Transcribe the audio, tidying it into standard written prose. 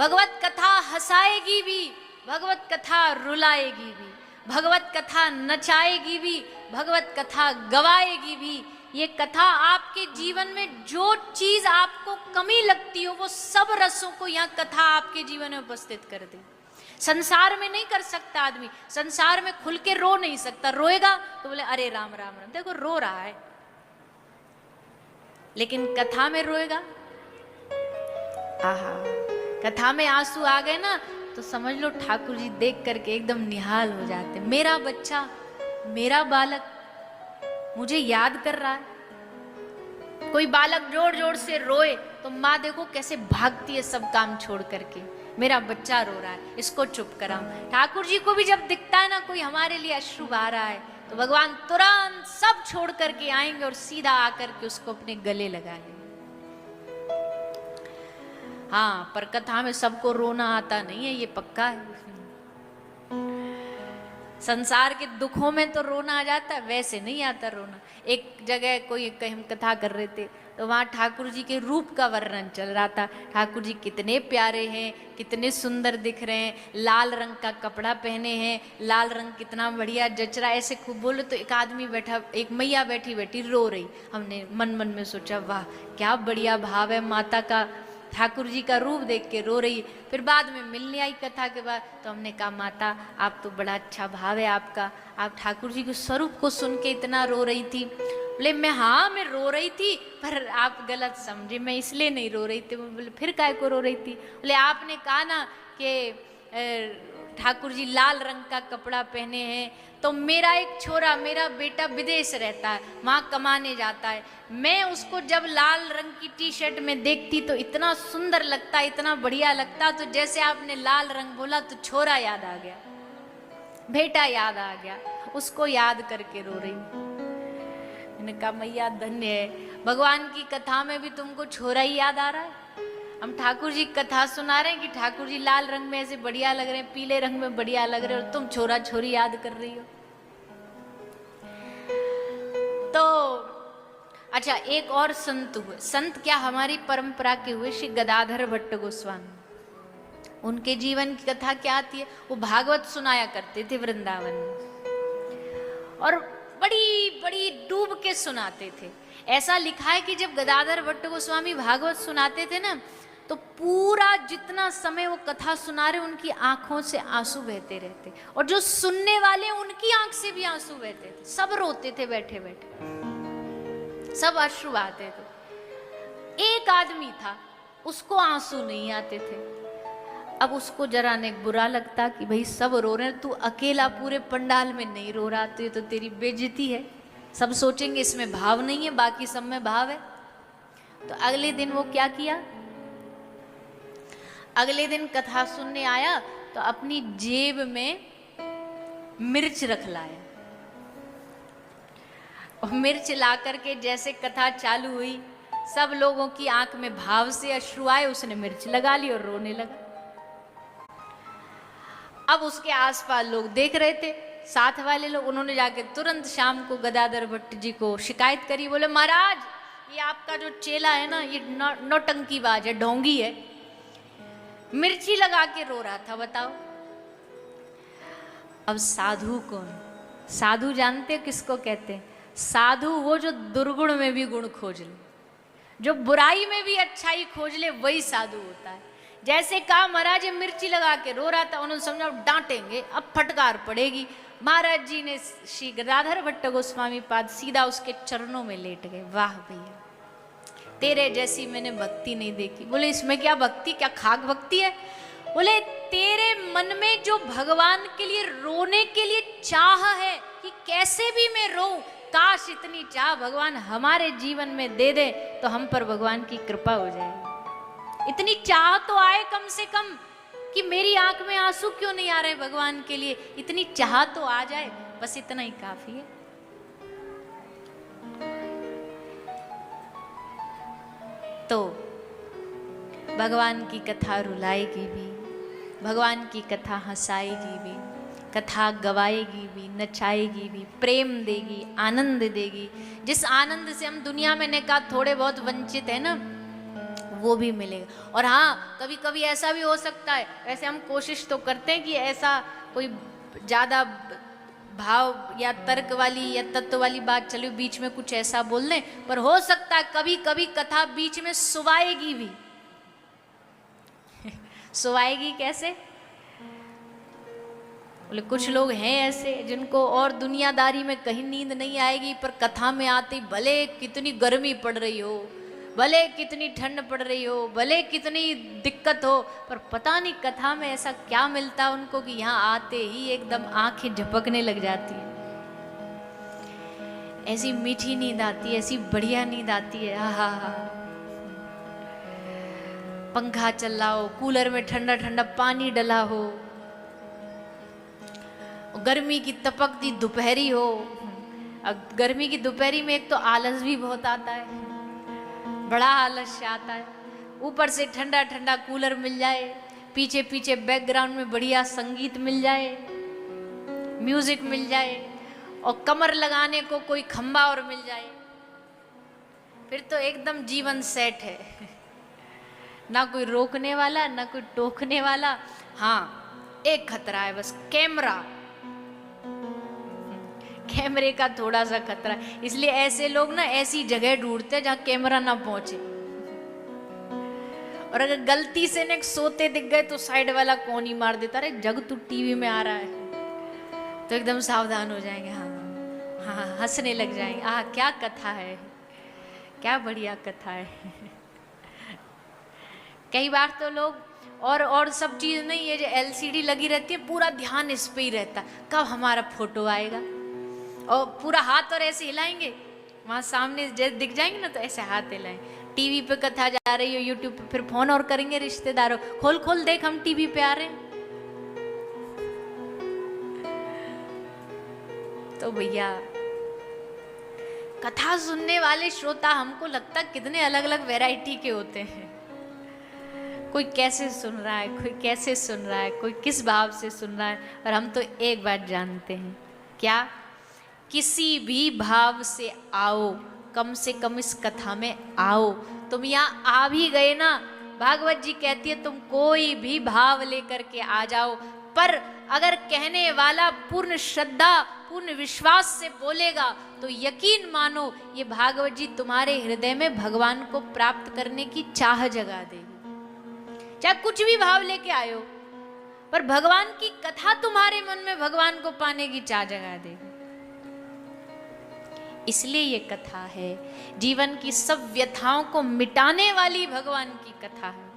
भगवत कथा हंसाएगी भी, भगवत कथा रुलाएगी भी, भगवत कथा नचाएगी भी, भगवत कथा गवाएगी भी। ये कथा आपके जीवन में जो चीज आपको कमी लगती हो वो सब रसों को यह कथा आपके जीवन में उपस्थित कर दे। संसार में नहीं कर सकता आदमी, संसार में खुल के रो नहीं सकता, रोएगा तो बोले अरे राम राम राम, देखो रो रहा है, लेकिन कथा में रोएगा, आहा, कथा में आंसू आ गए ना तो समझ लो ठाकुर जी देख करके एकदम निहाल हो जाते। मेरा बच्चा, मेरा बालक मुझे याद कर रहा है। कोई बालक जोर जोर से रोए तो माँ देखो कैसे भागती है सब काम छोड़ करके, मेरा बच्चा रो रहा है, इसको चुप कराऊं। ठाकुर जी को भी जब दिखता है ना कोई हमारे लिए अश्रु बहा रहा है तो भगवान तुरंत सब छोड़ करके आएंगे और सीधा आकर के उसको अपने गले लगा लेंगे। हाँ, पर कथा में सबको रोना आता नहीं है, ये पक्का है। संसार के दुखों में तो रोना आ जाता है, वैसे नहीं आता रोना। एक जगह कोई हम कथा कर रहे थे तो वहाँ ठाकुर जी के रूप का वर्णन चल रहा था। ठाकुर जी कितने प्यारे हैं, कितने सुंदर दिख रहे हैं, लाल रंग का कपड़ा पहने हैं, लाल रंग कितना बढ़िया जच रहा है, ऐसे खूब बोले तो एक आदमी बैठा, एक मैया बैठी बैठी रो रही। हमने मन मन में सोचा वाह क्या बढ़िया भाव है माता का, ठाकुर जी का रूप देख के रो रही। फिर बाद में मिलने आई कथा के बाद तो हमने कहा माता आप तो बड़ा अच्छा भाव है आपका, आप ठाकुर जी के स्वरूप को सुन के इतना रो रही थी। बोले मैं रो रही थी पर आप गलत समझे, मैं इसलिए नहीं रो रही थी। बोले फिर काय को रो रही थी? बोले आपने कहा ना कि ठाकुर जी लाल रंग का कपड़ा पहने हैं तो मेरा एक छोरा, मेरा बेटा विदेश रहता है, वहाँ कमाने जाता है, मैं उसको जब लाल रंग की टी शर्ट में देखती तो इतना सुंदर लगता, इतना बढ़िया लगता। तो जैसे आपने लाल रंग बोला तो छोरा याद आ गया, बेटा याद आ गया, उसको याद करके रो रही। मैंने कहा मैया धन्य है, भगवान की कथा में भी तुमको छोरा ही याद आ रहा है। हम ठाकुर जी कथा सुना रहे हैं कि ठाकुर जी लाल रंग में ऐसे बढ़िया लग रहे हैं, पीले रंग में बढ़िया लग रहे हो, और तुम छोरा छोरी याद कर रही हो। तो अच्छा, एक और संत हुए, संत क्या हमारी परंपरा के हुए, श्री गदाधर भट्ट गोस्वामी। उनके जीवन की कथा क्या आती है, वो भागवत सुनाया करते थे वृंदावन में, और बड़ी बड़ी डूब के सुनाते थे। ऐसा लिखा है कि जब गदाधर भट्ट गोस्वामी भागवत सुनाते थे ना तो पूरा जितना समय वो कथा सुना रहे उनकी आंखों से आंसू बहते रहते, और जो सुनने वाले उनकी आंख से भी आंसू बहते थे, सब रोते थे बैठे बैठे, सब अश्रु आते थे। एक आदमी था उसको आंसू नहीं आते थे। अब उसको जरा ने बुरा लगता कि भाई सब रो रहे हैं, तू अकेला पूरे पंडाल में नहीं रो रहा, तो ये तो तेरी बेइज्जती है, सब सोचेंगे इसमें भाव नहीं है, बाकी सब में भाव है। तो अगले दिन वो क्या किया, अगले दिन कथा सुनने आया तो अपनी जेब में मिर्च रख लाया, और मिर्च ला करके जैसे कथा चालू हुई सब लोगों की आंख में भाव से अश्रु आए, उसने मिर्च लगा ली और रोने लगा। अब उसके आसपास लोग देख रहे थे, साथ वाले लोग, उन्होंने जाके तुरंत शाम को गदाधर भट्ट जी को शिकायत करी। बोले महाराज ये आपका जो चेला है ना ये नौटंकीबाज है, ढोंगी है, मिर्ची लगा के रो रहा था, बताओ। अब साधु कौन? साधु जानते हो किसको कहते हैं? साधु वो जो दुर्गुण में भी गुण खोज ले, जो बुराई में भी अच्छाई खोज ले, वही साधु होता है। जैसे कहा महाराज ये मिर्ची लगा के रो रहा था, उन्होंने समझा डांटेंगे, अब फटकार पड़ेगी। महाराज जी ने श्री गदाधर भट्ट गोस्वामी पाद सीधा उसके चरणों में लेट गए। वाह भैया तेरे जैसी मैंने भक्ति नहीं देखी। बोले इसमें क्या भक्ति, क्या खाक भक्ति है? बोले तेरे मन में जो भगवान के लिए रोने के लिए चाह है कि कैसे भी मैं रोऊं, काश इतनी चाह भगवान हमारे जीवन में दे दे तो हम पर भगवान की कृपा हो जाएगी। इतनी चाह तो आए कम से कम कि मेरी आंख में आंसू क्यों नहीं आ रहे भगवान के लिए, इतनी चाह तो आ जाए, बस इतना ही काफी है। तो भगवान की कथा रुलाएगी भी, भगवान की कथा हंसाएगी भी, कथा गवाएगी भी, नचाएगी भी, प्रेम देगी, आनंद देगी। जिस आनंद से हम दुनिया में ने कहा थोड़े बहुत वंचित है ना, वो भी मिलेगा। और हाँ, कभी कभी ऐसा भी हो सकता है, वैसे हम कोशिश तो करते हैं कि ऐसा कोई ज़्यादा भाव या तर्क वाली या तत्व वाली बात चले बीच में कुछ ऐसा बोल दें, पर हो सकता है कभी कभी कथा बीच में सुवाएगी भी। सुवाएगी कैसे? बोले कुछ लोग हैं ऐसे जिनको और दुनियादारी में कहीं नींद नहीं आएगी, पर कथा में आते ही भले कितनी गर्मी पड़ रही हो, भले कितनी ठंड पड़ रही हो, भले कितनी दिक्कत हो, पर पता नहीं कथा में ऐसा क्या मिलता है उनको कि यहाँ आते ही एकदम आंखें झपकने लग जाती है। ऐसी मीठी नींद आती है, ऐसी बढ़िया नींद आती है। हा हा। पंखा चल रहा हो, कूलर में ठंडा ठंडा पानी डला हो, गर्मी की तपकती दोपहरी हो। अब गर्मी की दोपहरी में एक तो आलस भी बहुत आता है, बड़ा आलस्य आता है, ऊपर से ठंडा ठंडा कूलर मिल जाए, पीछे पीछे बैकग्राउंड में बढ़िया संगीत मिल जाए, म्यूजिक मिल जाए, और कमर लगाने को कोई खंबा और मिल जाए, फिर तो एकदम जीवन सेट है। ना कोई रोकने वाला, ना कोई टोकने वाला। हाँ, एक खतरा है बस, कैमरा। कैमरे का थोड़ा सा खतरा, इसलिए ऐसे लोग ना ऐसी जगह ढूंढते हैं जहां कैमरा ना पहुंचे। और अगर गलती से ने सोते दिख गए तो साइड वाला कौन ही मार देता, अरे जग तू टीवी में आ रहा है, तो एकदम सावधान हो जाएंगे। हाँ हाँ, हंसने लग जाएंगे। आह क्या कथा है, क्या बढ़िया कथा है। कई बार तो लोग और सब चीज नहीं, ये जो LCD लगी रहती है पूरा ध्यान इस पे ही रहता, कब हमारा फोटो आएगा, और पूरा हाथ और ऐसे हिलाएंगे, वहां सामने जैसे दिख जाएंगे ना तो ऐसे हाथ हिलाएंगे। टीवी पे कथा जा रही हो, यूट्यूब पे, फिर फोन और करेंगे रिश्तेदारों, खोल खोल देख हम टीवी पे आ रहे हैं। तो भैया कथा सुनने वाले श्रोता हमको लगता कितने अलग अलग वैरायटी के होते हैं। कोई कैसे सुन रहा है, कोई कैसे सुन रहा है, कोई किस भाव से सुन रहा है, और हम तो एक बात जानते हैं, क्या? किसी भी भाव से आओ, कम से कम इस कथा में आओ। तुम यहाँ आ भी गए ना, भागवत जी कहती है तुम कोई भी भाव लेकर के आ जाओ, पर अगर कहने वाला पूर्ण श्रद्धा पूर्ण विश्वास से बोलेगा तो यकीन मानो ये भागवत जी तुम्हारे हृदय में भगवान को प्राप्त करने की चाह जगा देगी। चाहे कुछ भी भाव लेके आयो, पर भगवान की कथा तुम्हारे मन में भगवान को पाने की चाह जगा देगी। इसलिए ये कथा है, जीवन की सब व्यथाओं को मिटाने वाली भगवान की कथा है।